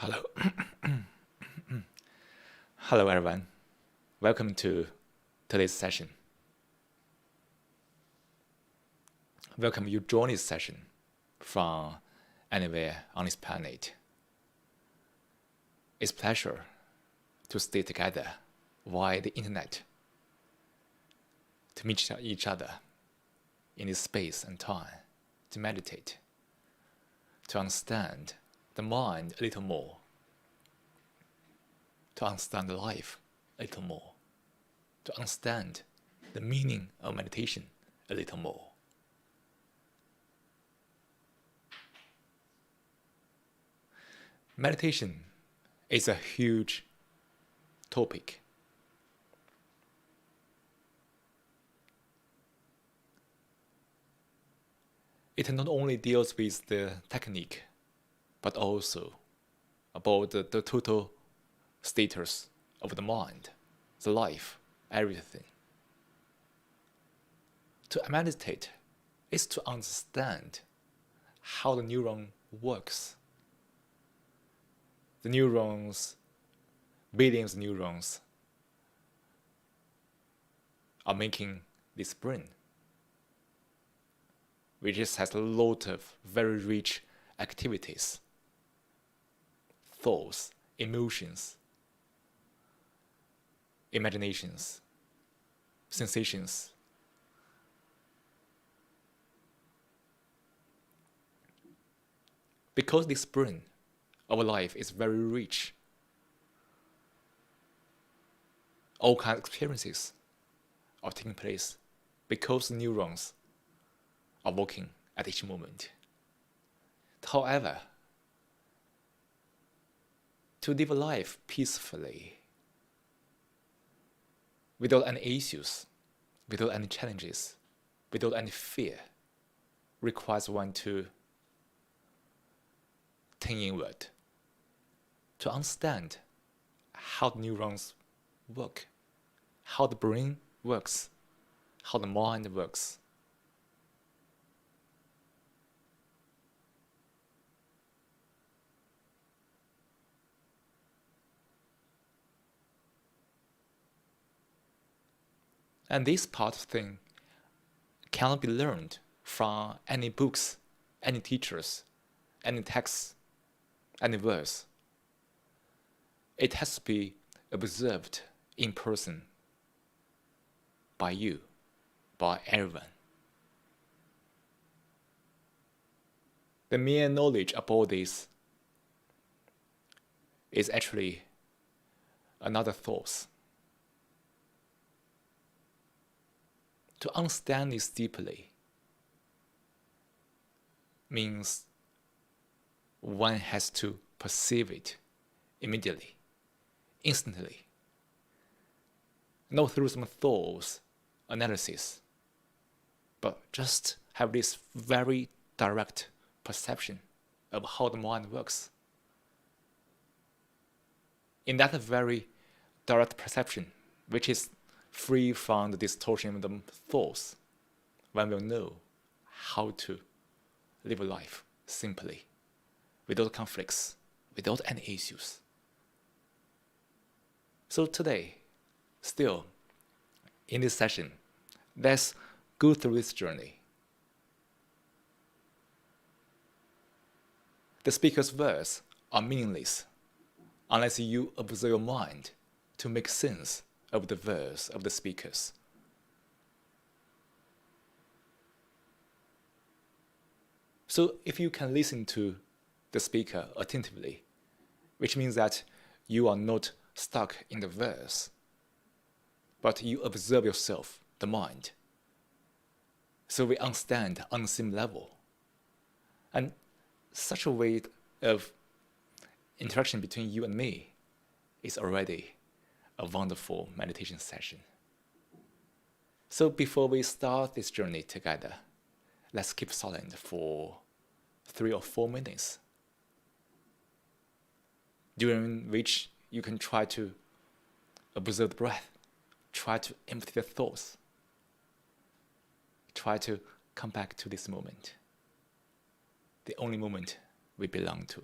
Hello. Hello, everyone. Welcome to today's session. Welcome you join this session from anywhere on this planet. It's a pleasure to stay together via the internet, to meet each other in this space and time, to meditate, to understand the mind a little more, to understand life a little more, to understand the meaning of meditation a little more. Meditation is a huge topic. It not only deals with the technique, but also about the total status of the mind, the life, everything. To meditate is to understand how the neuron works. The neurons, billions of neurons, are making this brain, which has a lot of very rich activities, thoughts, emotions, imaginations, sensations. Because this brain, our life is very rich, all kinds of experiences are taking place because the neurons are working at each moment. However, to live a life peacefully, without any issues, without any challenges, without any fear, requires one to turn inward, to understand how the neurons work, how the brain works, how the mind works. And this part of thing cannot be learned from any books, any teachers, any texts, any verse. It has to be observed in person by you, by everyone. The mere knowledge about this is actually another thought. To understand this deeply means one has to perceive it immediately, instantly, not through some thoughts, analysis, but just have this very direct perception of how the mind works. In that very direct perception, which is free from the distortion of the thoughts, one will know how to live a life simply, without conflicts, without any issues. So today, still, in this session, let's go through this journey. The speaker's words are meaningless unless you observe your mind to make sense of the verse of the speakers. So if you can listen to the speaker attentively, which means that you are not stuck in the verse, but you observe yourself, the mind. So we understand on the same level. And such a way of interaction between you and me is already a wonderful meditation session. So before we start this journey together, let's keep silent for 3 or 4 minutes, during which you can try to observe the breath, try to empty the thoughts, try to come back to this moment, the only moment we belong to.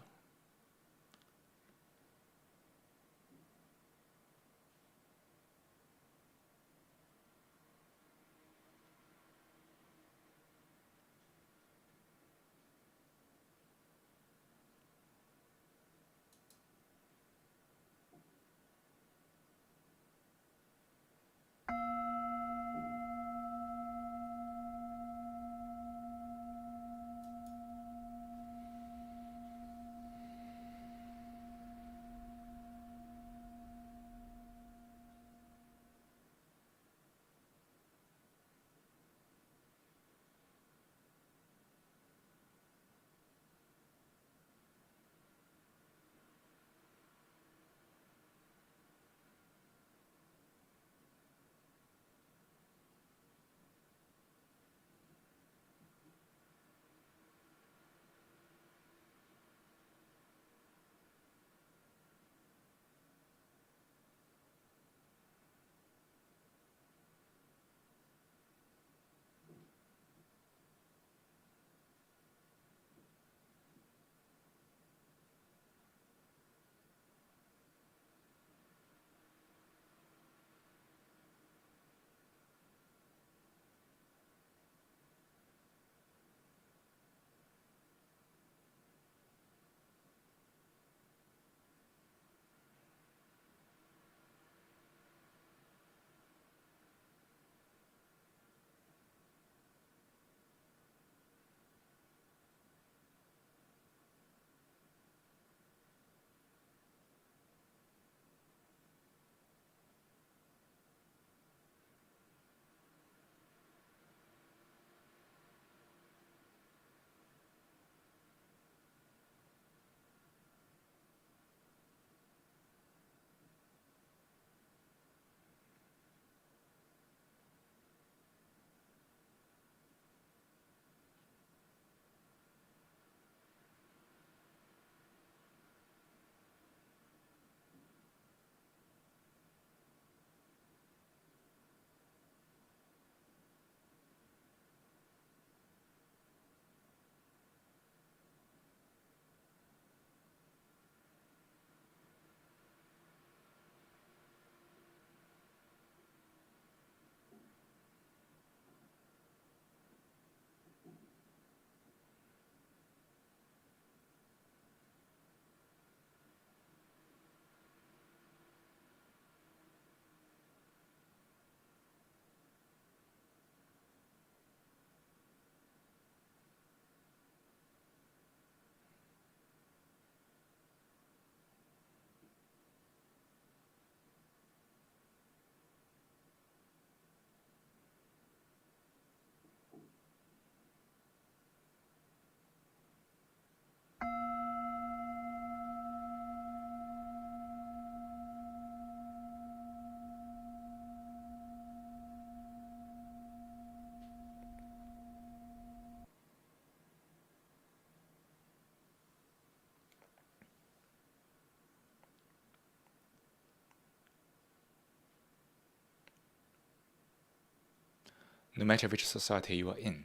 no matter which society you are in,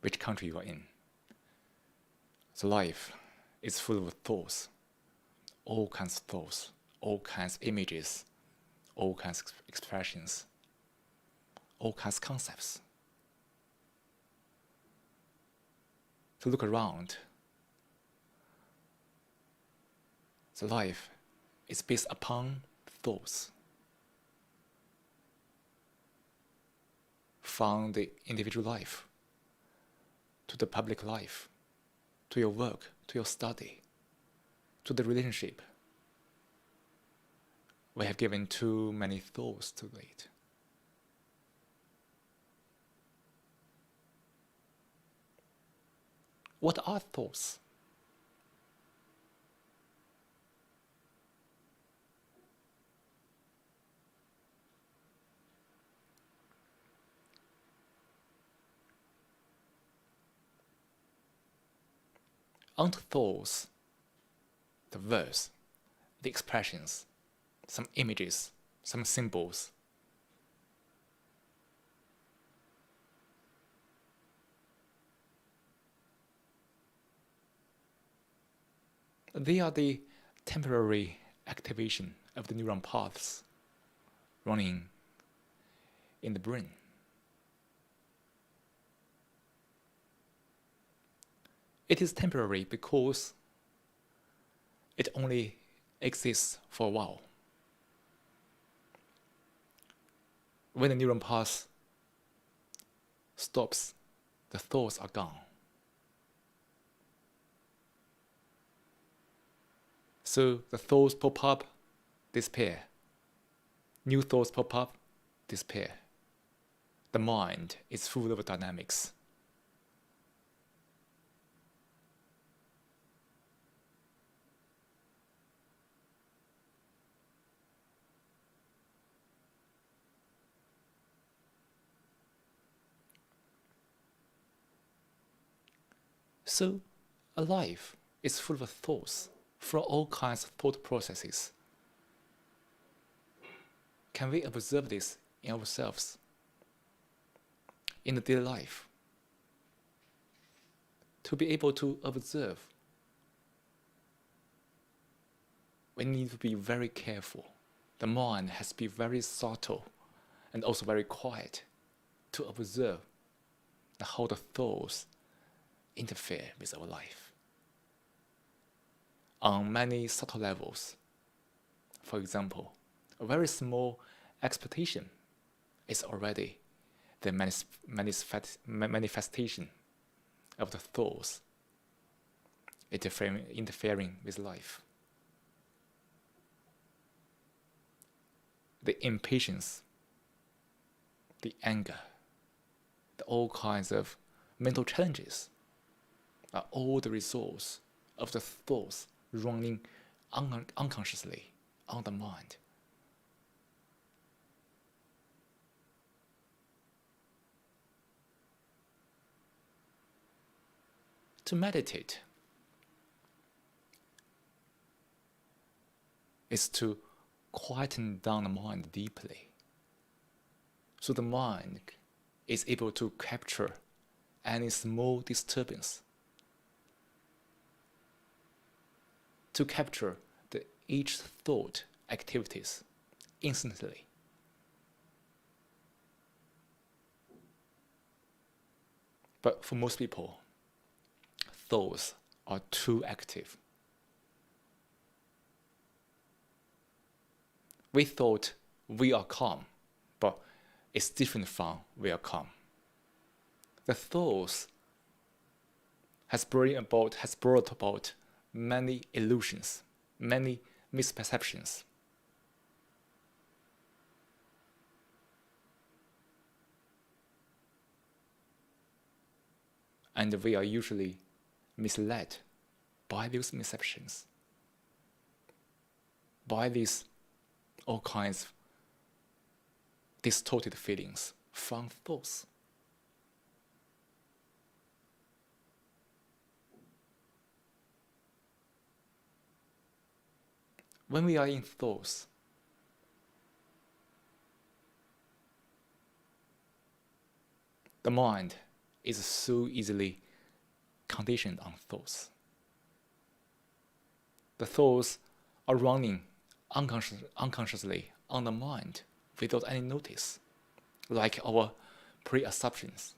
which country you are in, the life is full of thoughts, all kinds of thoughts, all kinds of images, all kinds of expressions, all kinds of concepts. To look around, the life is based upon thoughts. From the individual life to the public life, to your work, to your study, to the relationship. We have given too many thoughts to it. What are thoughts? Aren't thoughts the words, the expressions, some images, some symbols? They are the temporary activation of the neuron paths running in the brain. It is temporary because it only exists for a while. When the neuron path stops, the thoughts are gone. So the thoughts pop up, disappear. New thoughts pop up, disappear. The mind is full of dynamics. So a life is full of thoughts from all kinds of thought processes. Can we observe this in ourselves, in the daily life? To be able to observe, we need to be very careful. The mind has to be very subtle and also very quiet to observe how the thoughts interfere with our life. On many subtle levels, for example, a very small expectation is already the manifestation of the thoughts interfering with life. The impatience, the anger, all kinds of mental challenges are all the results of the thoughts running unconsciously on the mind. To meditate is to quieten down the mind deeply, so the mind is able to capture any small disturbance, to capture each thought activities instantly. But for most people, thoughts are too active. We thought we are calm, but it's different from we are calm. The thoughts has brought about many illusions, many misperceptions. And we are usually misled by those misperceptions, by these all kinds of distorted feelings from thoughts. When we are in thoughts, The mind is so easily conditioned on thoughts. The thoughts are running unconsciously on the mind without any notice, like our pre-assumptions,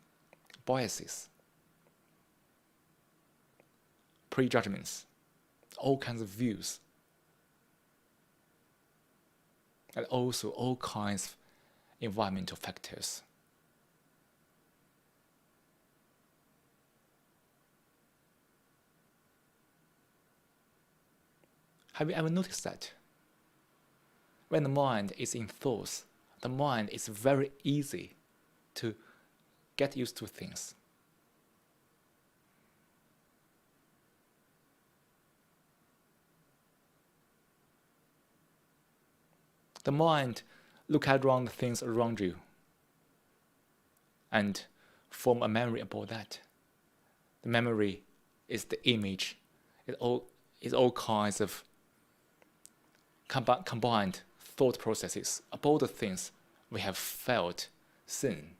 biases, prejudgments, all kinds of views, and also all kinds of environmental factors. Have you ever noticed that? When the mind is in thoughts, the mind is very easy to get used to things. The mind look around the things around you and form a memory about that. The memory is the image. It all kinds of combined thought processes about the things we have felt, seen.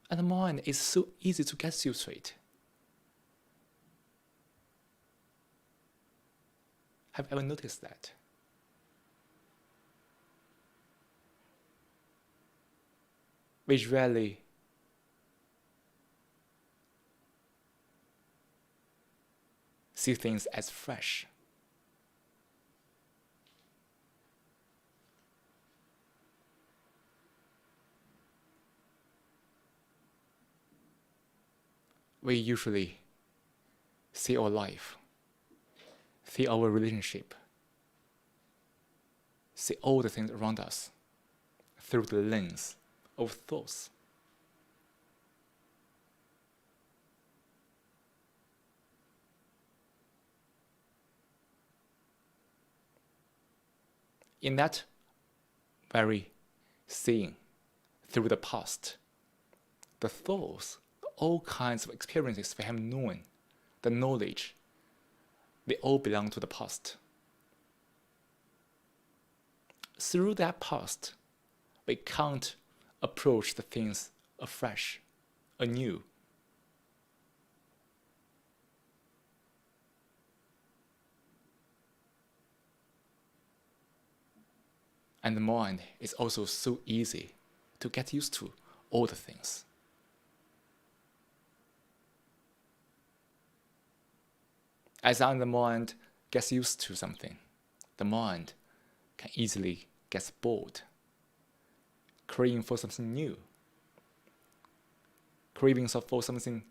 And the mind is so easy to get used to it. Have you ever noticed that? We rarely see things as fresh. We usually see our life, see our relationship, see all the things around us through the lens of thoughts. In that very seeing through the past, the thoughts, all kinds of experiences we have known, the knowledge, they all belong to the past. Through that past, we can't approach the things afresh, anew. And the mind is also so easy to get used to all the things. As long as the mind gets used to something, the mind can easily get bored, craving for something new, craving for something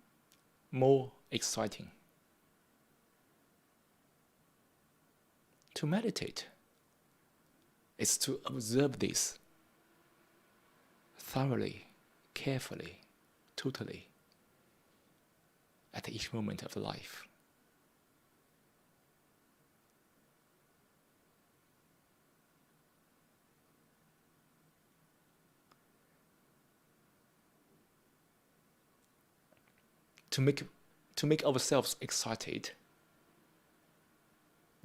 more exciting. To meditate is to observe this thoroughly, carefully, totally, at each moment of life. To make ourselves excited,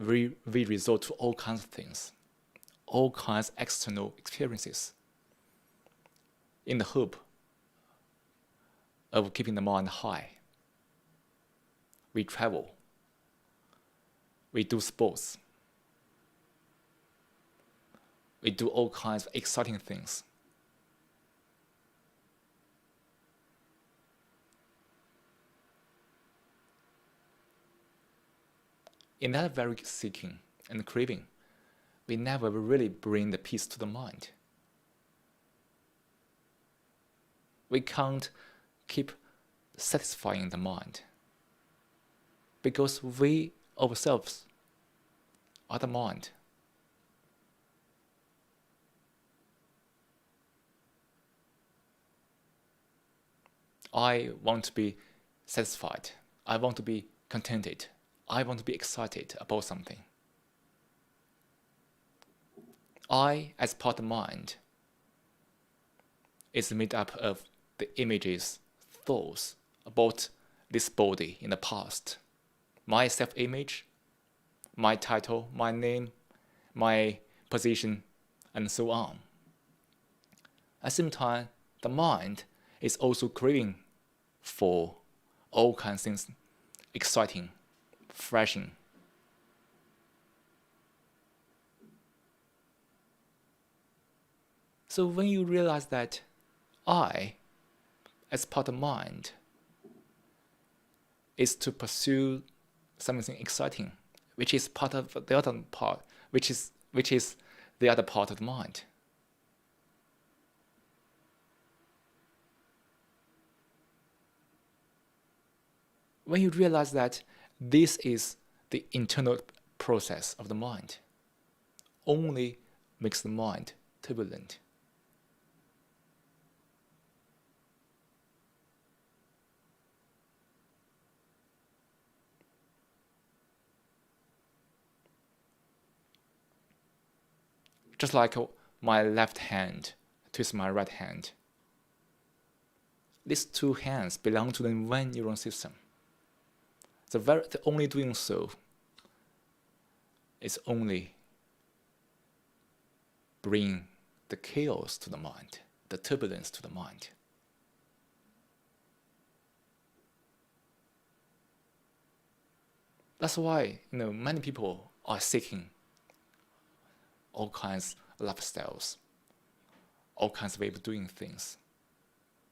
we resort to all kinds of things, all kinds of external experiences, in the hope of keeping the mind high. We travel, we do sports, we do all kinds of exciting things. In that very seeking and craving, we never really bring the peace to the mind. We can't keep satisfying the mind because we ourselves are the mind. I want to be satisfied. I want to be contented. I want to be excited about something. I, as part of the mind, is made up of the images, thoughts about this body in the past. My self-image, my title, my name, my position, and so on. At the same time, the mind is also craving for all kinds of things, exciting, refreshing. So when you realize that I, as part of mind, is to pursue something exciting, which is part of the other part, which is the other part of the mind. When you realize that this is the internal process of the mind, only makes the mind turbulent. Just like my left hand twists my right hand. These two hands belong to the one neuron system. The only doing so is only bring the chaos to the mind, the turbulence to the mind. That's why many people are seeking all kinds of lifestyles, all kinds of ways of doing things.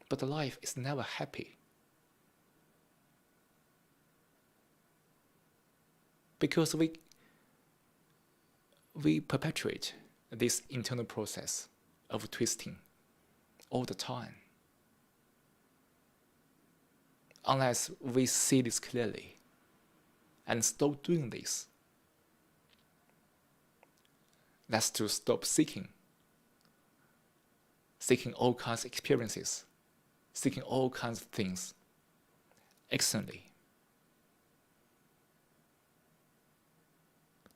But the life is never happy. Because we perpetuate this internal process of twisting all the time. Unless we see this clearly and stop doing this, that's to stop seeking all kinds of experiences, seeking all kinds of things externally.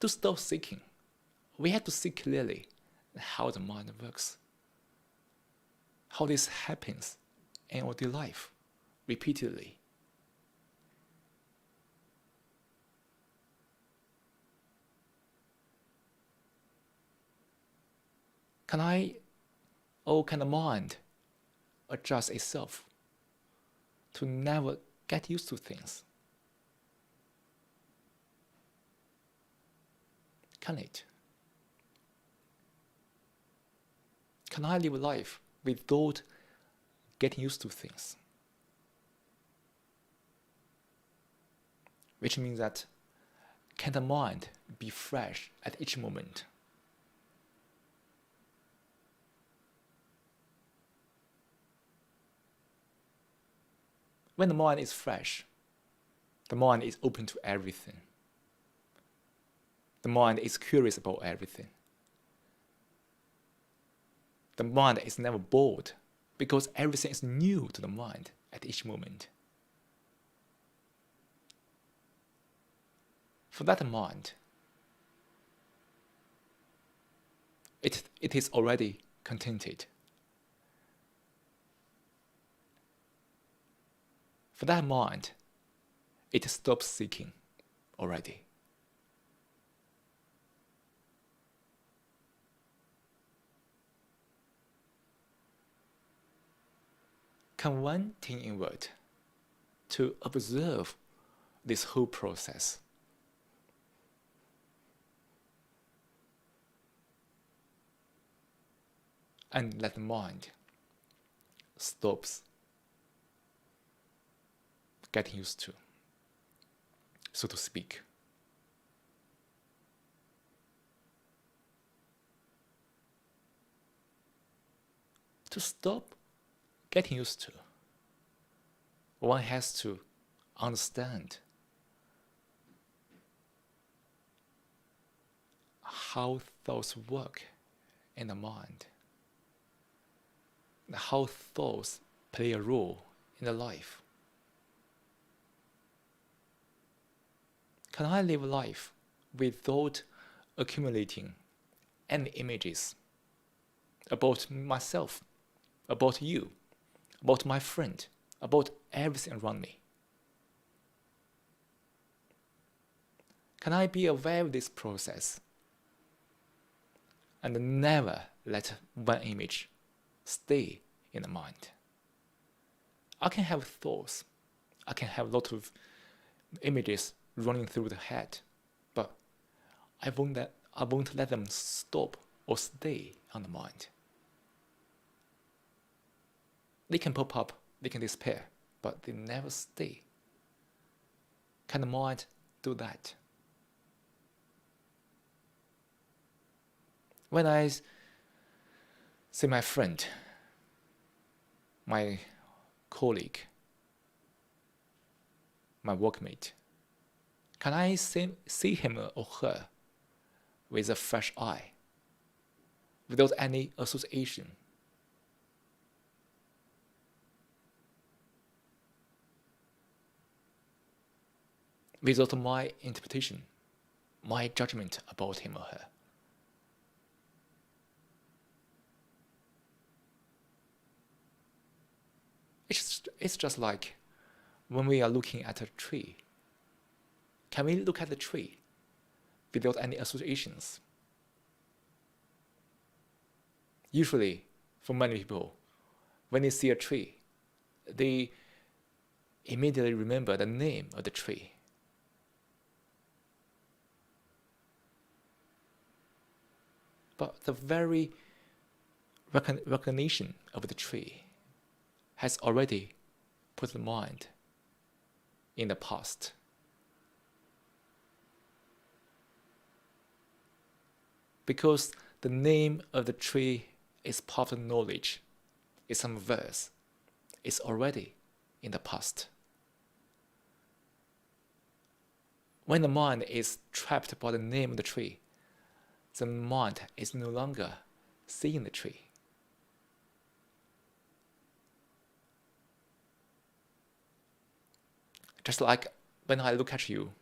To stop seeking, we have to see clearly how the mind works, how this happens in our daily life repeatedly. Can the mind adjust itself to never get used to things? Can it? Can I live life without getting used to things? Which means that can the mind be fresh at each moment? When the mind is fresh, the mind is open to everything. The mind is curious about everything. The mind is never bored because everything is new to the mind at each moment. For that mind, it is already contented. For that mind, it stops seeking already. Can one think inward to observe this whole process? And let the mind stops getting used to, so to speak. To stop getting used to, one has to understand how thoughts work in the mind, how thoughts play a role in the life. Can I live life without accumulating any images about myself, about you, about my friend, about everything around me? Can I be aware of this process and never let one image stay in the mind. I can have thoughts, I can have a lot of images running through the head, but I won't let them stop or stay on the mind. They can pop up, they can disappear, but they never stay. Can the mind do that? When I see my friend, my colleague, my workmate, can I see him or her with a fresh eye, without any association? Without my interpretation, my judgment about him or her. It's just like when we are looking at a tree. Can we look at the tree without any associations? Usually, for many people, when they see a tree, they immediately remember the name of the tree. But the very recognition of the tree has already put the mind in the past. Because the name of the tree is part of knowledge, is some verse, it's already in the past. When the mind is trapped by the name of the tree, the mind is no longer seeing the tree. Just like when I look at you,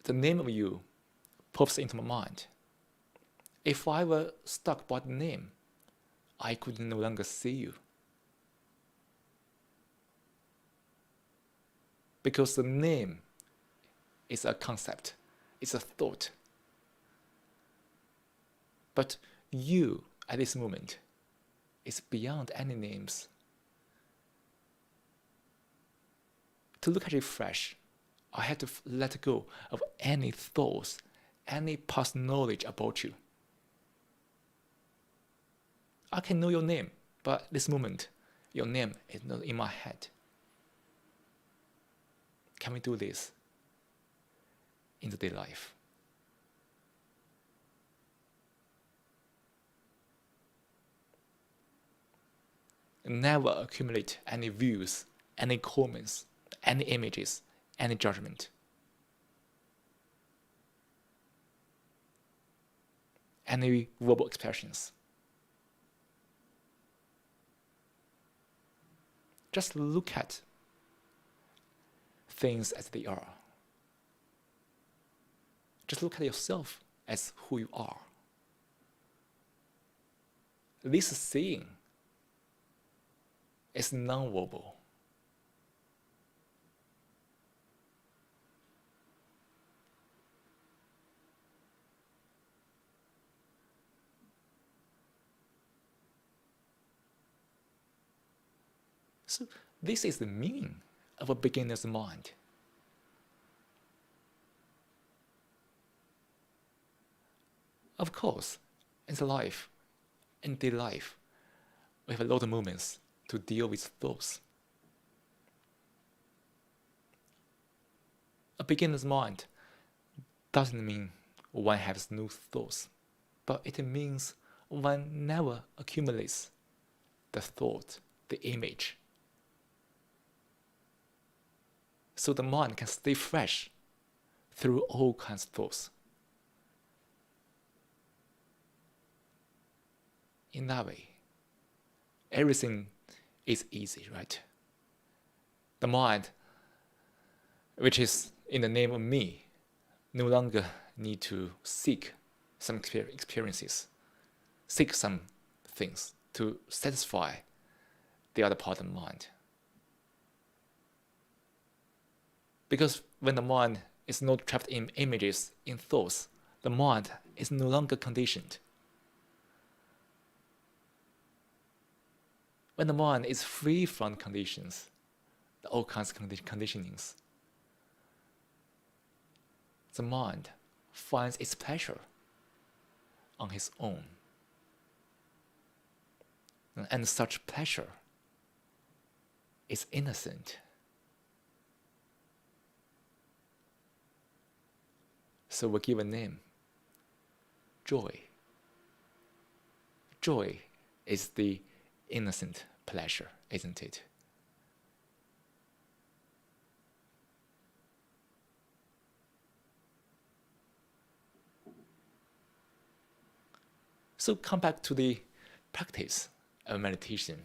the name of you pops into my mind. If I were stuck by the name, I could no longer see you. Because the name is a concept, it's a thought. But you, at this moment, is beyond any names. To look at you fresh, I had to let go of any thoughts, any past knowledge about you. I can know your name, but at this moment, your name is not in my head. Can we do this in the daily life? Never accumulate any views, any comments, any images, any judgment. Any verbal expressions. Just look at things as they are. Just look at yourself as who you are. This seeing is non-verbal. So this is the meaning of a beginner's mind. Of course, in daily life, we have a lot of moments to deal with thoughts. A beginner's mind doesn't mean one has no thoughts, but it means one never accumulates the thought, the image. So the mind can stay fresh through all kinds of thoughts. In that way, everything is easy, right? The mind, which is in the name of me, no longer need to seek some experiences, seek some things to satisfy the other part of the mind. Because when the mind is not trapped in images, in thoughts, the mind is no longer conditioned. When the mind is free from conditions, all kinds of conditionings, the mind finds its pleasure on its own. And such pleasure is innocent. So we give a name, joy. Joy is the innocent pleasure, isn't it? So come back to the practice of meditation.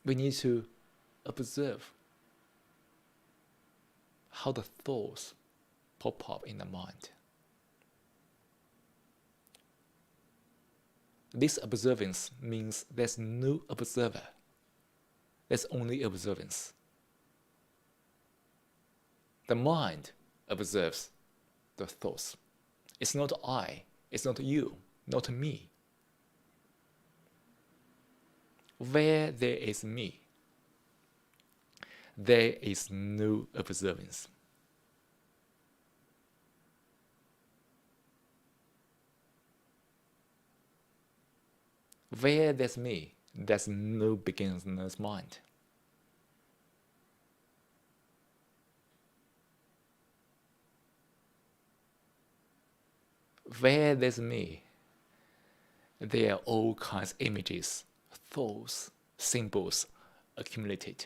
We need to observe how the thoughts pop up in the mind. This observance means there's no observer. There's only observance. The mind observes the thoughts. It's not I, it's not you, not me. Where there is me, there is no observance. Where there's me, there's no beginner's mind. Where there's me, there are all kinds of images, thoughts, symbols accumulated.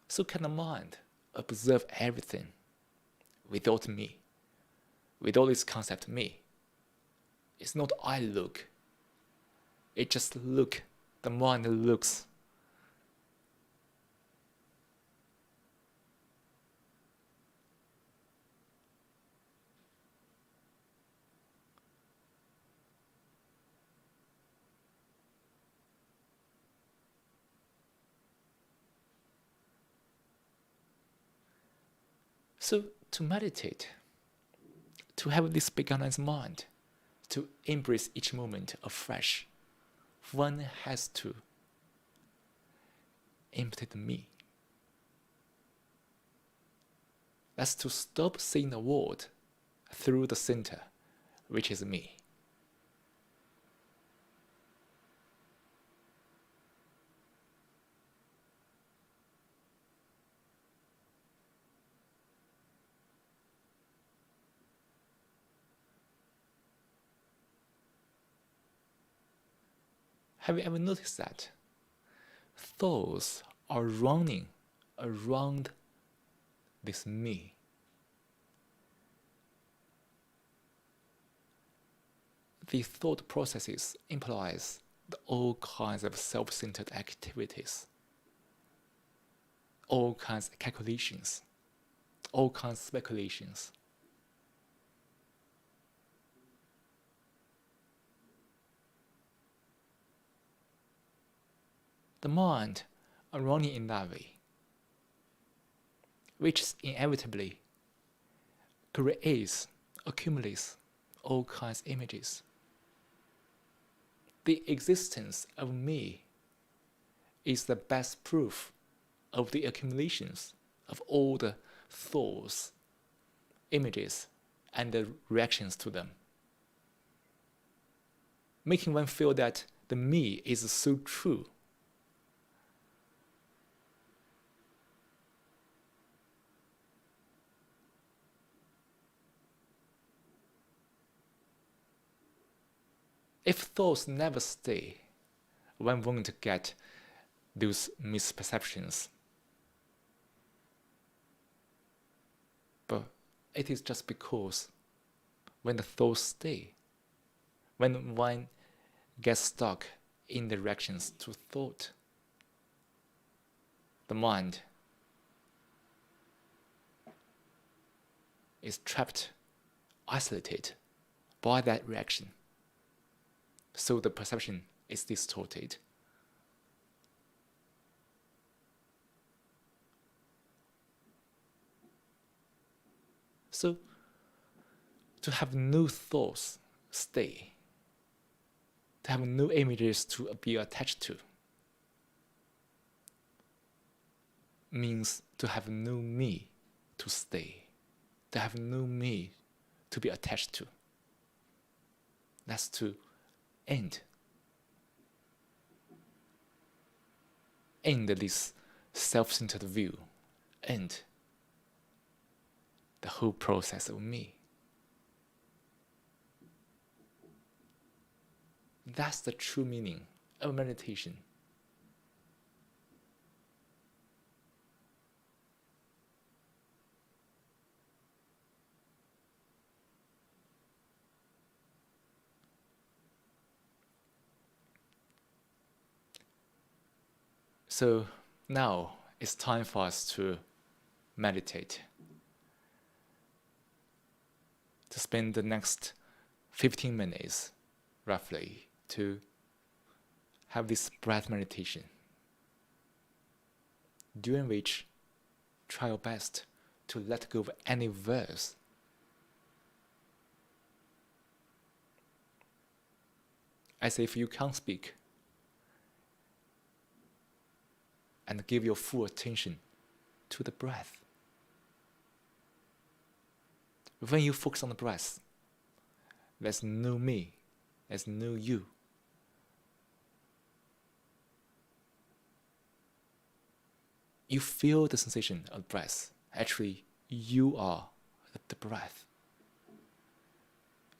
So can the mind observe everything without me, without this concept me? It's not I look, it just look, the mind looks. So to meditate, to have this beginner's mind, to embrace each moment afresh, one has to empty the me. That's to stop seeing the world through the center, which is me. Have you ever noticed that thoughts are running around this me? The thought processes implies all kinds of self-centered activities, all kinds of calculations, all kinds of speculations. The mind are running in that way, which inevitably accumulates all kinds of images. The existence of me is the best proof of the accumulations of all the thoughts, images, and the reactions to them, making one feel that the me is so true. If thoughts never stay, one won't get those misperceptions. But it is just because when the thoughts stay, when one gets stuck in the reactions to thought, the mind is trapped, isolated by that reaction. So the perception is distorted. So to have no thoughts stay, to have no images to be attached to, means to have no me to stay, to have no me to be attached to. That's to end this self-centered view, end the whole process of me. That's the true meaning of meditation. So now it's time for us to meditate, to spend the next 15 minutes roughly to have this breath meditation, during which try your best to let go of any verse. As if you can't speak, and give your full attention to the breath. When you focus on the breath, there's no me, there's no you. You feel the sensation of breath. Actually, you are the breath.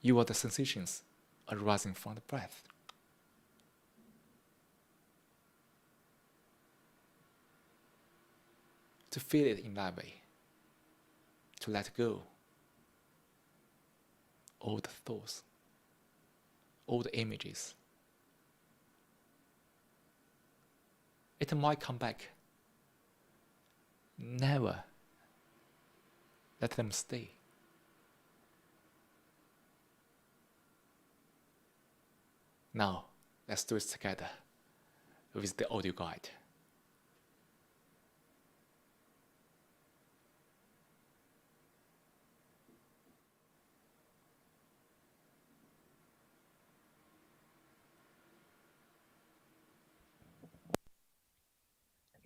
You are the sensations arising from the breath. To feel it in that way, to let go all the thoughts, all the images. It might come back. Never let them stay. Now, let's do it together with the audio guide.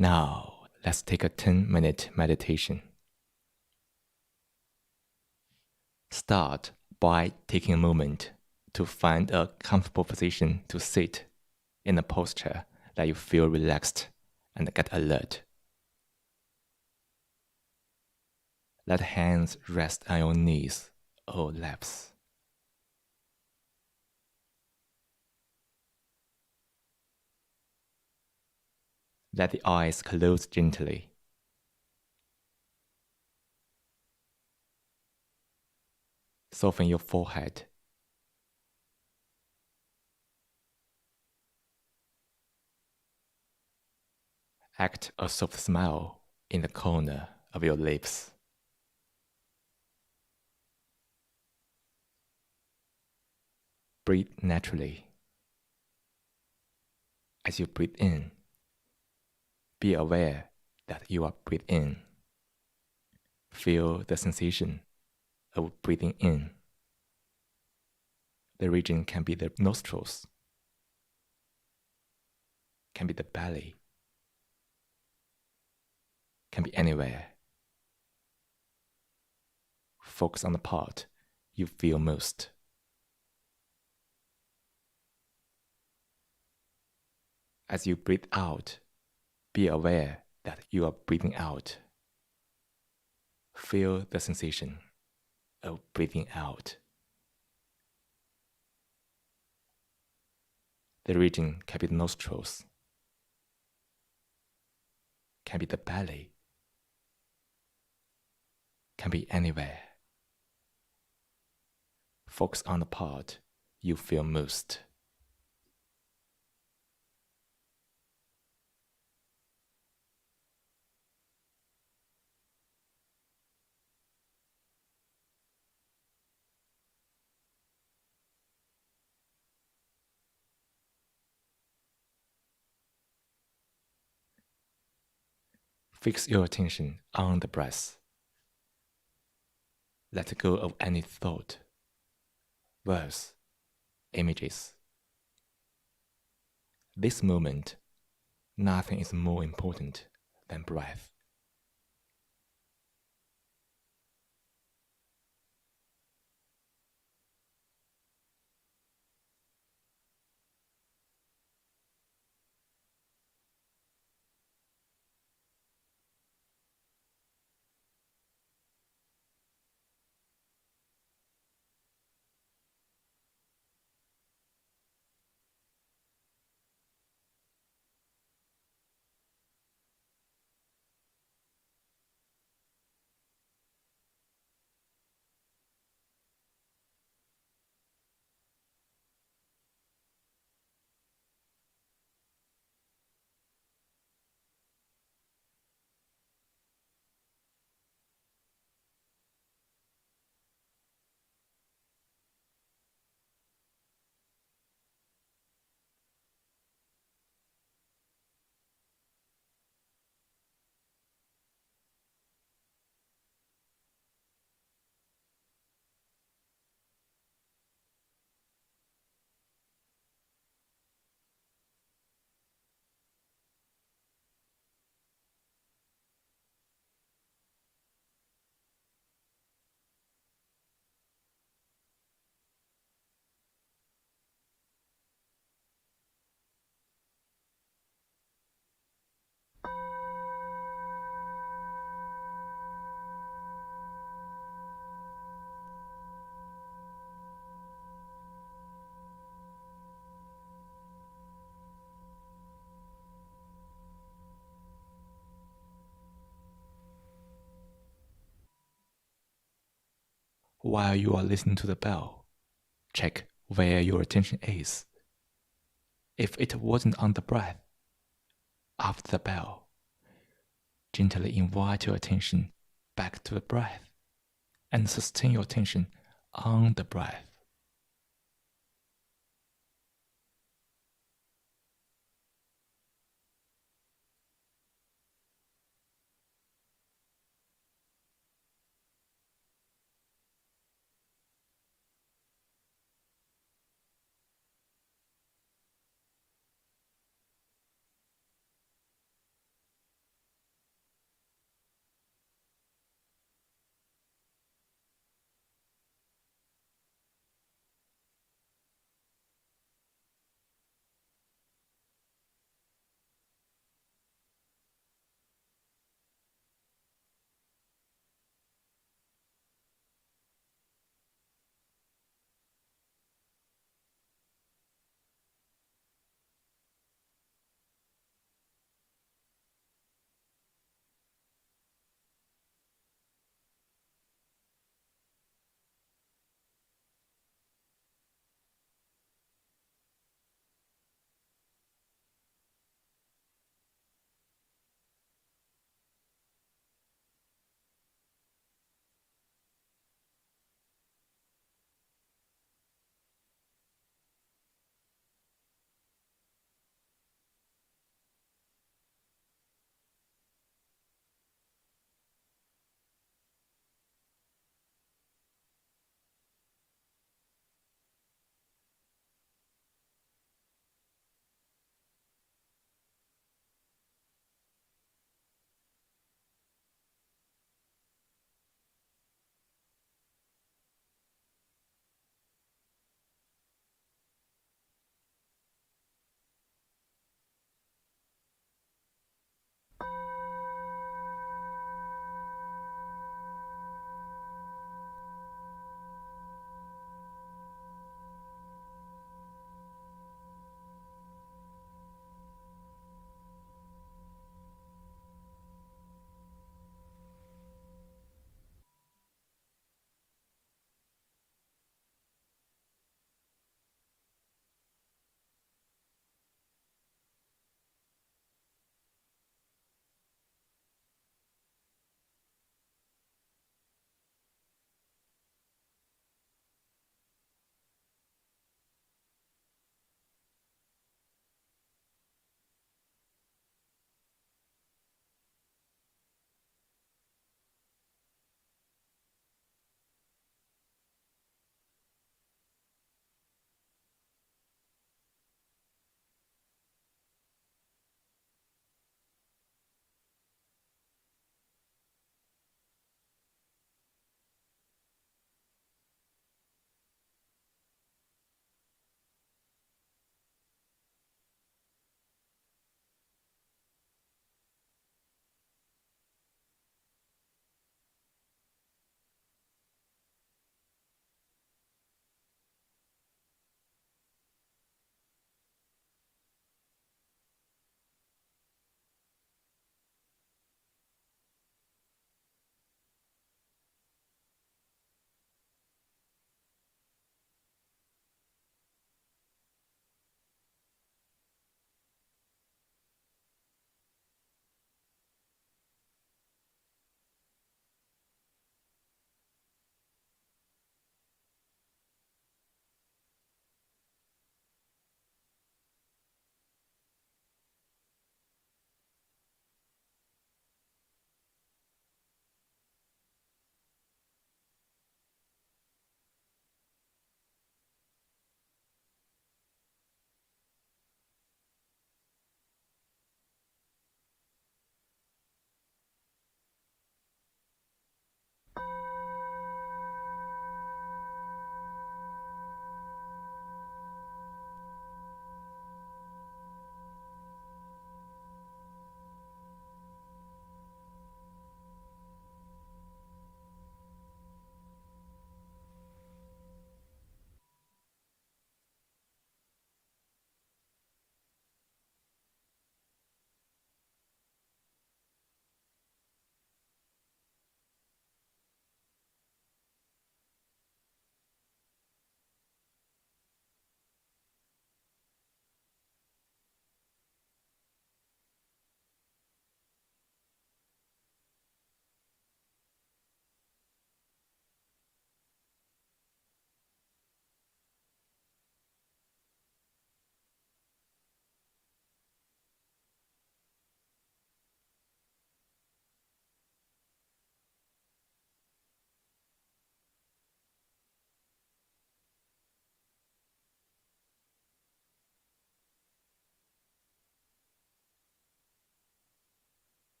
Now, let's take a 10-minute meditation. Start by taking a moment to find a comfortable position to sit in a posture that you feel relaxed and get alert. Let hands rest on your knees or laps. Let the eyes close gently. Soften your forehead. Act a soft smile in the corner of your lips. Breathe naturally. As you breathe in, be aware that you are breathing in. Feel the sensation of breathing in. The region can be the nostrils, can be the belly, can be anywhere. Focus on the part you feel most. As you breathe out, be aware that you are breathing out. Feel the sensation of breathing out. The region can be the nostrils, can be the belly, can be anywhere. Focus on the part you feel most. Fix your attention on the breath. Let go of any thought, words, images. This moment, nothing is more important than breath. While you are listening to the bell, check where your attention is. If it wasn't on the breath, after the bell, gently invite your attention back to the breath and sustain your attention on the breath.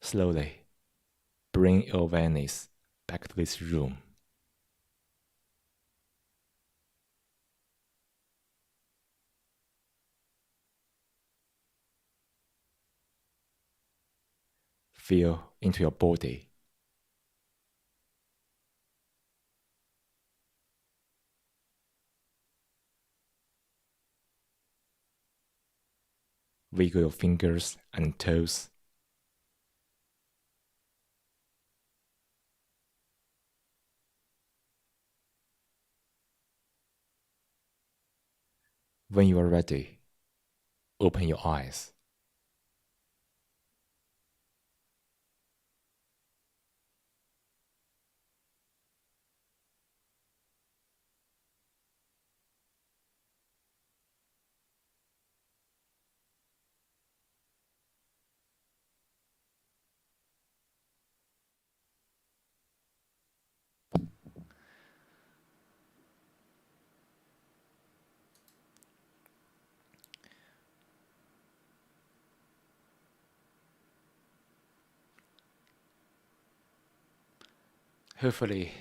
Slowly bring your awareness back to this room. Feel into your body. Wiggle your fingers and toes. When you are ready, open your eyes. Hopefully,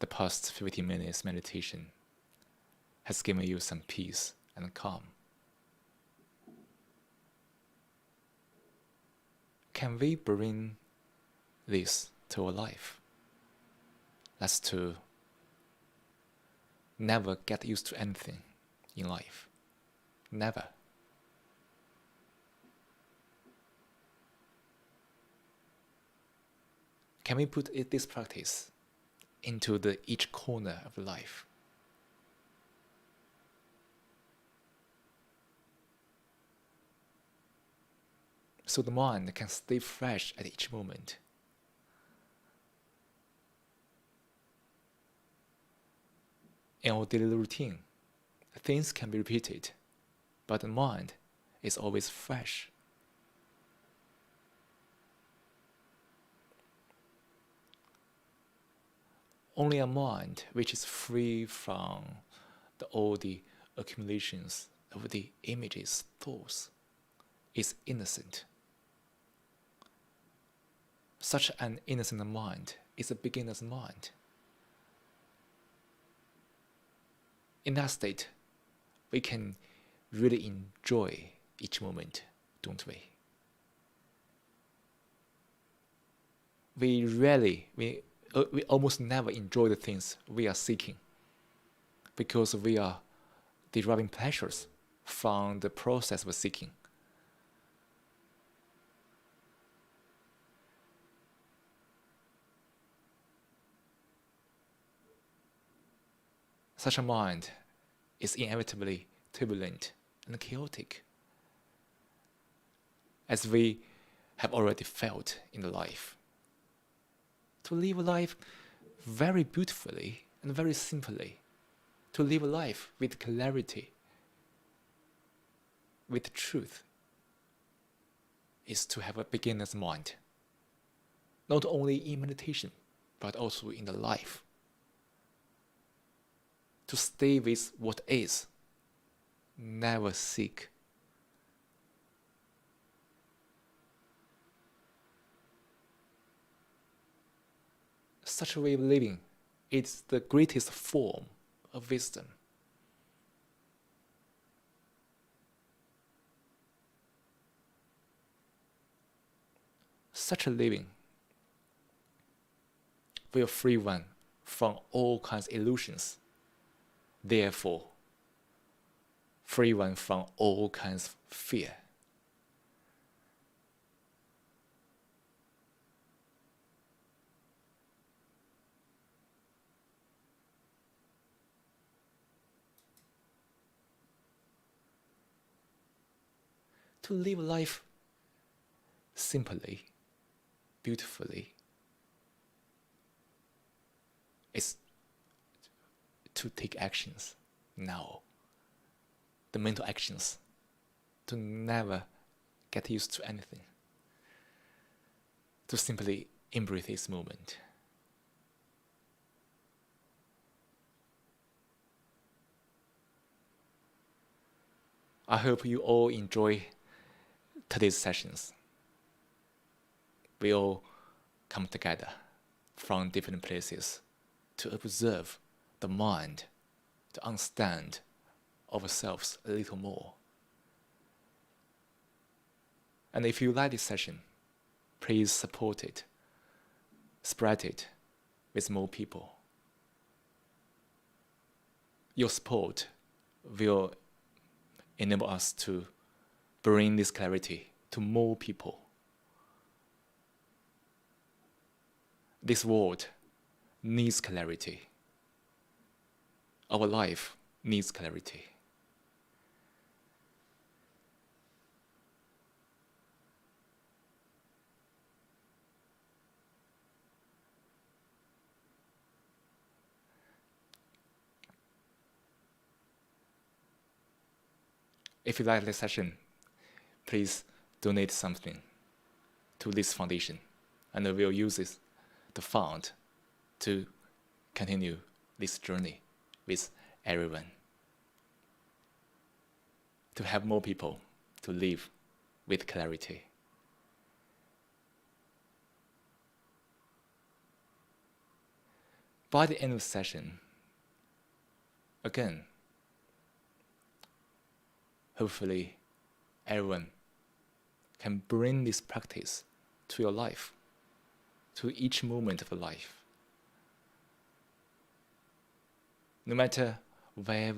the past 15 minutes meditation has given you some peace and calm. Can we bring this to our life? That's to never get used to anything in life. Never. Can we put this practice into each corner of life? So the mind can stay fresh at each moment. In our daily routine, things can be repeated, but the mind is always fresh. Only a mind which is free from all the accumulations of the images, thoughts, is innocent. Such an innocent mind is a beginner's mind. In that state, we can really enjoy each moment, don't we? We almost never enjoy the things we are seeking because we are deriving pleasures from the process we're seeking. Such a mind is inevitably turbulent and chaotic, as we have already felt in the life. To live a life very beautifully and very simply, to live a life with clarity, with truth, is to have a beginner's mind, not only in meditation, but also in the life. To stay with what is, never seek. Such a way of living is the greatest form of wisdom. Such a living will free one from all kinds of illusions, therefore free one from all kinds of fear. To live life simply, beautifully, is to take actions now. The mental actions. To never get used to anything. To simply embrace this moment. I hope you all enjoy today's sessions. we all come together from different places to observe the mind, to understand ourselves a little more. And if you like this session, please support it, spread it with more people. Your support will enable us to bring this clarity to more people. This world needs clarity. Our life needs clarity. If you like this session, please donate something to this foundation, and we'll use the fund to continue this journey with everyone, to help more people to live with clarity. By the end of the session, again, hopefully everyone can bring this practice to your life, to each moment of your life. No matter where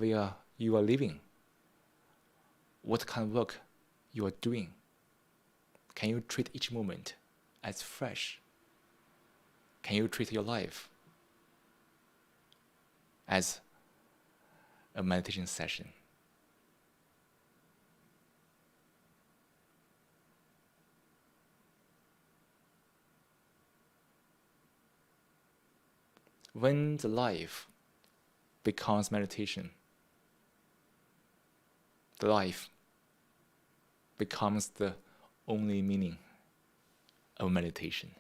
you are living, what kind of work you are doing, can you treat each moment as fresh? Can you treat your life as a meditation session? When the life becomes meditation, the life becomes the only meaning of meditation.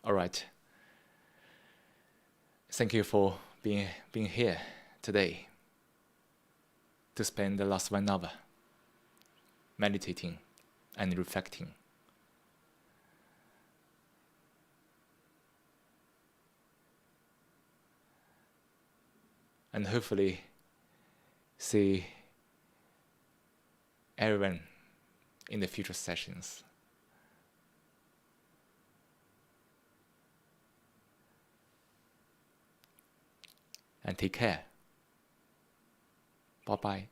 All right. Thank you for being here today to spend the last 1 hour meditating and reflecting. And hopefully see everyone in the future sessions. And take care. Bye-bye.